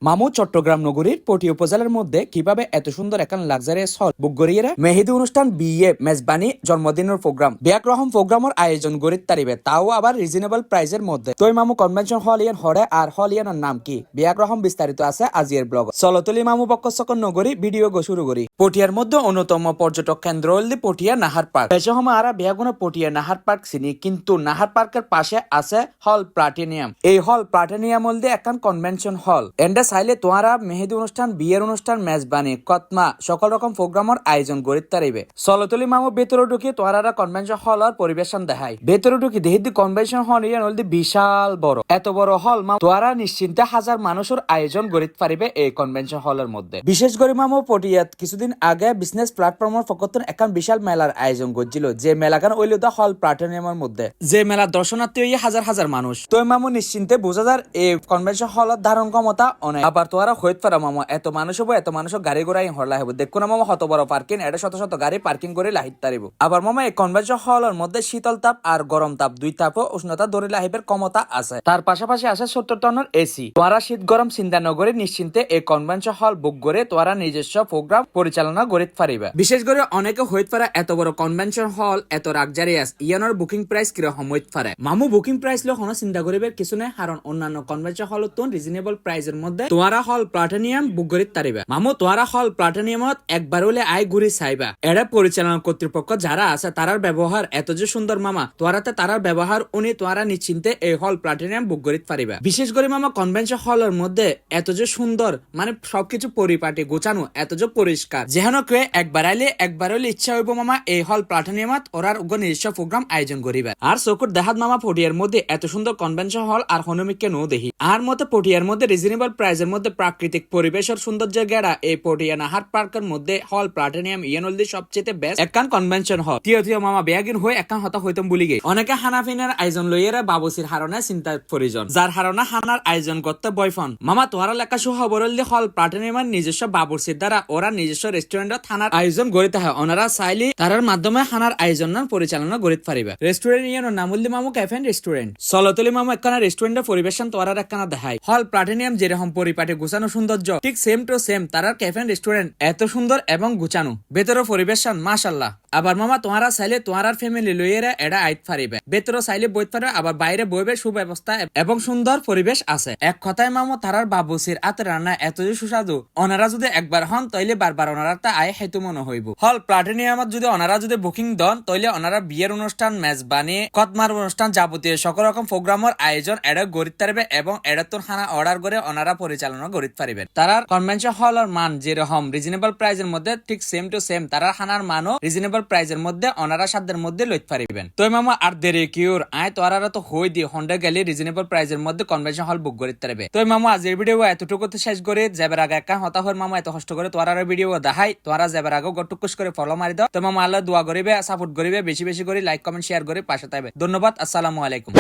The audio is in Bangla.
মামু চট্টগ্রাম নগরীর পটি উপজেলার মধ্যে কিভাবে এত সুন্দর এখন লাক্সারিয়াস হল বুক করিয়ে মেহেদি অনুষ্ঠান বিয়ে মেজবানি জন্মদিনের প্রোগ্রাম বিয়াক রকম প্রোগ্রামের আয়োজন গড়িত তারিবে তাও আবার রিজনেবল প্রাইসের মধ্যে তোই মামু কনভেনশন হল ইয়ান হরে আর হল ইয়ানের নাম কি বিয়াক রকম বিস্তারিত আছে আজিয়ের ব্লগ চলতলি মামু বক্কসকন নগরী ভিডিও গো শুরু করি পটিয়ার মধ্যে অন্যতম পর্যটক কেন্দ্র হল পটিয়া নাহার পার্ক পেশে সময় আরা বিয়াগুনা পটিয়া নাহার পার্ক চিনি কিন্তু নাহার পার্কের পাশে আছে হল প্লাটিনিয়াম এই হল প্লাটিনিয়াম হল দিয়ে এখন কনভেনশন হল এন্ড চাইলে তোমরা মেহেদি অনুষ্ঠান বিয়ের অনুষ্ঠান মেজবানি কতমা সকল রকম প্রোগ্রামের আয়োজন গড়িত তারিবে চলতলি মামু ভেতরে ঢুকি তোমরা কনভেনশন হলের পরিবেশন দেখাই ভেতরে ঢুকি দেখি কনভেনশন হল ইয়ান হল বিশাল বড় এত বড় হল মা তোমরা নিশ্চিন্তে হাজার মানুষের আয়োজন গড়িত পারিবে এই কনভেনশন হলের মধ্যে বিশেষ করে মামু পটিয়াত কিছুদিন আগে বিজনেস প্ল্যাটফর্মের ফকতন এখন বিশাল মেলার আয়োজন করছিল যে মেলাখান ওইল দা হল প্লাটিনিয়ামের মধ্যে যে মেলা দর্শনার্থী হইয়া হাজার হাজার মানুষ তো মামু নিশ্চিন্তে বোঝা যার এই কনভেনশন হলের ধারণ ক্ষমতা অনেক আবার তোরা হইত পারা মামা এত মানুষ হবো এত মানুষ গাড়ি ঘোড়াই হরলা হবো দেখো না মামা হত বড় পার্কিং এটা শত শত গাড়ি পার্কিং করে লাহিত তারিব আবার মামা এই কনভেনশন হলের মধ্যে শীতল তাপ আর গরম তাপ দুই তাপও উষ্ণতা ধরে লাহিবের ক্ষমতা আছে তার পাশাপাশি আছে 70 টনের এসি তোরা শীত গরম চিন্তা নগরে নিশ্চিন্তে এই কনভেনশন হল বুক করে তোরা নিজস্ব প্রোগ্রাম পরিচালনা করিতে পারিবে বিশেষ করে অনেকে হইত পারা এত বড় কনভেনশন হল এত লাক্সারিয়াস ইয়ানোর বুকিং প্রাইস কিরকম হইত পারে মামু বুকিং প্রাইস লো হন চিন্তা করিবে কিছু নাই কারণ অন্যান্য কনভেনশন হল তো রিজনেবল প্রাইসের মধ্যে তোরা হল প্লাটিনিয়াম বুক করিতে পারিবে মামু তোরা হল প্লাটিনিয়ামত একবার হলে আয় ঘুরি চাইবা এরা পরিচালনা কর্তৃপক্ষ যারা আছে তারার ব্যবহার এত যে সুন্দর মামা তোরাতে তারার ব্যবহার উনি তোরা নিশ্চিন্তে এই হল প্লাটিনিয়াম বুক করিতে পারিবে বিশেষ করে মামা কনভেনশন হলের মধ্যে এত যে সুন্দর মানে সবকিছু পরিপাটি গোছানো এত যে পরিষ্কার যেহেন কে একবার আইলে একবার হলে ইচ্ছা হইব মামা এই হল প্লাটিনিয়ামত ওরার নিজস্ব প্রোগ্রাম আয়োজন করিবে আর চকুর দেহাত মামা পটিয়ার মধ্যে এত সুন্দর কনভেনশন হল আর হনুমিককে নো দেখি আর মতে পটিয়ার মধ্যে রিজনেবল প্রাইসের মধ্যে প্রাকৃতিক পরিবেশের সৌন্দর্য গেড়া এই পটিয়া নাহার পার্কের মধ্যে হল প্লাটিনিয়াম ইয়ানলদি সবচেয়ে বেস্ট একখান কনভেনশন হল থিও মামা বেয়াগিন হয়ে একখান হতা হইতাম বলি গে অনেকে হানাফিনার আয়োজন লইয়েরা বাবুসির হারণে চিন্তা প্রয়োজন যার হারণে হানার আয়োজন করতে বয়ফন মামা তোহারা লেখা সুখবরল দিয়ে হল প্লাটিনিয়ামের নিজস্ব বাবুসির দ্বারা ওরা নিজস্ব রেস্টুরেন্টত থানার আয়োজন গড়িতে হয় ওনারা চাইলে তারার মাধ্যমে হানার আয়োজন পরিচালনা গড়িতে পারিবে রেস্টুরেন্ট ইয়ানোর নাম হল মামু ক্যাফে রেস্টুরেন্ট চলতলি মামু একখানা রেস্টুরেন্টের পরিবেশন তোরার একখানা দেখায় হল প্লাটিনিয়াম যেরকম পরিপাটি গুছানো সৌন্দর্য ঠিক সেম টু সেম তারার ক্যাফে রেস্টুরেন্ট এত সুন্দর এবং গুছানো ভেতরে পরিবেশন মাশাআল্লাহ আবার মামা তোমরা চাইলে তোমার ফ্যামিলি লইয়েরা এটা আইত পারিবে ভেতরে চাইলে বইতে পারে আবার বাইরে বইবে সুব্যবস্থা এবং সুন্দর পরিবেশ আছে এক কথায় মামা তারার বাবুসির আতে রান্না এত যে সুস্বাদু ওনারা যদি একবার হন তাইলে বারবার ওনারা তা আয় হেতু মনে হইব হল প্লাটিনিয়ামত যদি ওনারা যদি বুকিং দন তাইলে ওনারা বিয়ের অনুষ্ঠান মেজবানি কতমার অনুষ্ঠান যাবতীয় সকল রকম প্রোগ্রামের আয়োজন এটা গড়িতে পারবে এবং এটা তোর খানা অর্ডার করে ওনারা পরিচালনা গড়িতে পারিবে তারার কনভেনশন হলের মান যেরকম রিজনেবল প্রাইসের মধ্যে ঠিক সেম টু সেম তারার খানার মানও রিজনেবল প্রাইসের মধ্যে ওনারা সাধ্যের মধ্যে লইতে পারিবেন তো মামা আর দেরি কিউর আয় তোরা তো হই দি হন্ডা গেলে রিজনেবল প্রাইসের মধ্যে কনভেনশন হল বুক করিতে পারবে তো মামা আজের ভিডিও এতটুকুতে শেষ করে যাবার আগে একটা হতা হর মামা এত কষ্ট করে তোরা ভিডিও দেখাই তোরা যাবার আগে গটুকুস করে ফলো মারি দাও তো মামা আল্লাহ দোয়া করিবে সাপোর্ট করিবে বেশি বেশি করে লাইক কমেন্ট শেয়ার করে পাশে থাকবে ধন্যবাদ আসসালামু আলাইকুম।